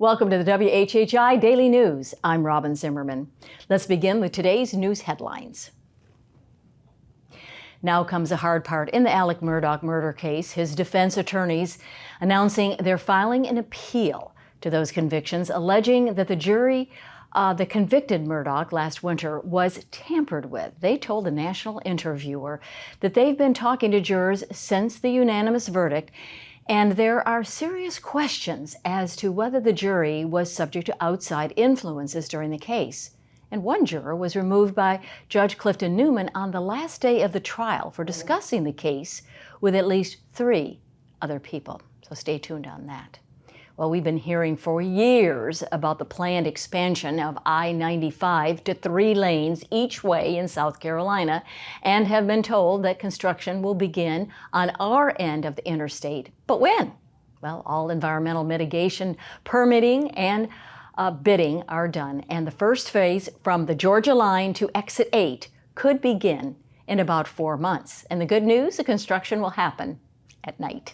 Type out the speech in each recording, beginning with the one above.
Welcome to the WHHI Daily News. I'm Robyn Zimmerman. Let's begin with today's news headlines. Now comes the hard part in the Alec Murdaugh murder case. His defense attorneys announcing they're filing an appeal to those convictions, alleging that the jury that convicted Murdaugh last winter was tampered with. They told the National Interviewer that they've been talking to jurors since the unanimous verdict, and there are serious questions as to whether the jury was subject to outside influences during the case. And one juror was removed by Judge Clifton Newman on the last day of the trial for discussing the case with at least 3 other people. So stay tuned on that. Well, we've been hearing for years about the planned expansion of I-95 to 3 lanes each way in South Carolina, and have been told that construction will begin on our end of the interstate. But when? Well, all environmental mitigation, permitting, and bidding are done, and the first phase from the Georgia line to Exit 8 could begin in about 4 months. And the good news, the construction will happen at night.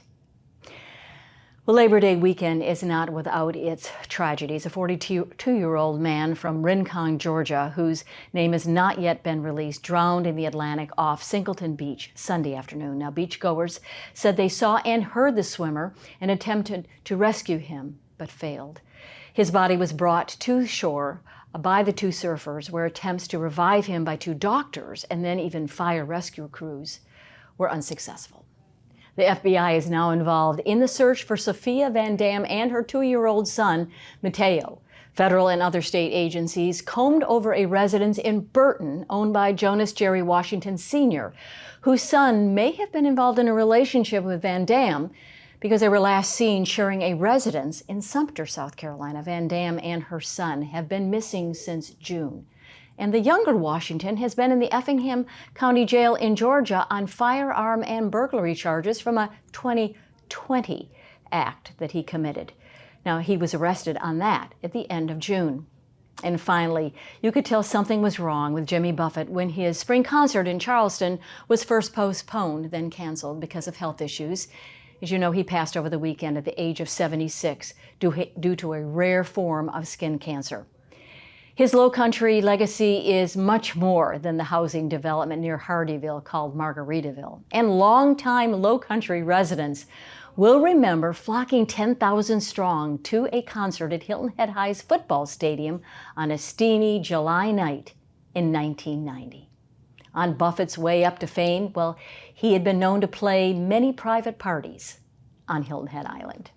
Well, Labor Day weekend is not without its tragedies. A 42-year-old man from Rincon, Georgia, whose name has not yet been released, drowned in the Atlantic off Singleton Beach Sunday afternoon. Now, beachgoers said they saw and heard the swimmer and attempted to rescue him, but failed. His body was brought to shore by the 2 surfers, where attempts to revive him by 2 doctors and then even fire rescue crews were unsuccessful. The FBI is now involved in the search for Sophia Van Dam and her 2-year-old son, Mateo. Federal and other state agencies combed over a residence in Burton owned by Jonas Jerry Washington Sr., whose son may have been involved in a relationship with Van Dam because they were last seen sharing a residence in Sumter, South Carolina. Van Dam and her son have been missing since June. And the younger Washington has been in the Effingham County Jail in Georgia on firearm and burglary charges from a 2020 act that he committed. Now, he was arrested on that at the end of June. And finally, you could tell something was wrong with Jimmy Buffett when his spring concert in Charleston was first postponed, then canceled because of health issues. As you know, he passed over the weekend at the age of 76 due to a rare form of skin cancer. His Lowcountry legacy is much more than the housing development near Hardyville called Margaritaville. And longtime Lowcountry residents will remember flocking 10,000 strong to a concert at Hilton Head High's football stadium on a steamy July night in 1990. On Buffett's way up to fame, well, he had been known to play many private parties on Hilton Head Island.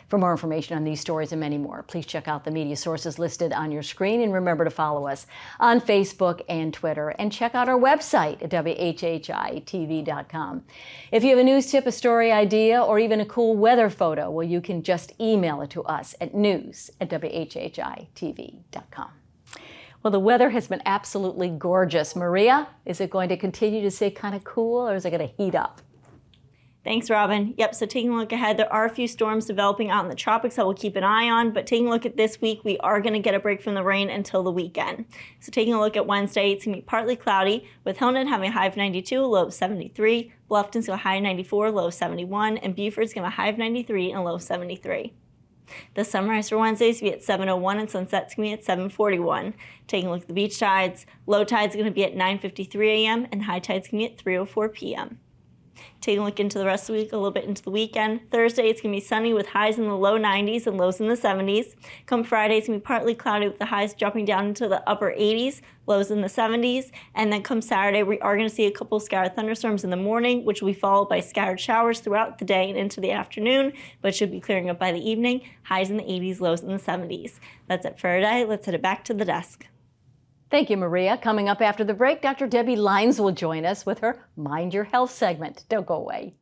For more information on these stories and many more, please check out the media sources listed on your screen, and remember to follow us on Facebook and Twitter, and check out our website at WHHI-TV.com. If you have a news tip, a story idea, or even a cool weather photo, well, you can just email it to us at news@WHHI-TV.com. Well, the weather has been absolutely gorgeous. Maria, is it going to continue to stay kind of cool, or is it going to heat up? Thanks, Robyn. Yep, so taking a look ahead, there are a few storms developing out in the tropics that we'll keep an eye on, but taking a look at this week, we are going to get a break from the rain until the weekend. So taking a look at Wednesday, it's going to be partly cloudy, with Hilton having a high of 92, a low of 73, Bluffton's going to high of 94, low of 71, and Beaufort's going to have a high of 93 and a low of 73. The sunrise for Wednesday is going to be at 7:01 and sunset's going to be at 7:41. Taking a look at the beach tides, low tide's going to be at 9:53 a.m. and high tide's going to be at 3:04 p.m. Taking a look into the rest of the week, a little bit into the weekend. Thursday, it's going to be sunny with highs in the low 90s and lows in the 70s. Come Friday, it's going to be partly cloudy with the highs dropping down into the upper 80s, lows in the 70s. And then come Saturday, we are going to see a couple scattered thunderstorms in the morning, which will be followed by scattered showers throughout the day and into the afternoon, but should be clearing up by the evening. Highs in the 80s, lows in the 70s. That's it for today. Let's head it back to the desk. Thank you, Maria. Coming up after the break, Dr. Debbie Lines will join us with her Mind Your Health segment. Don't go away.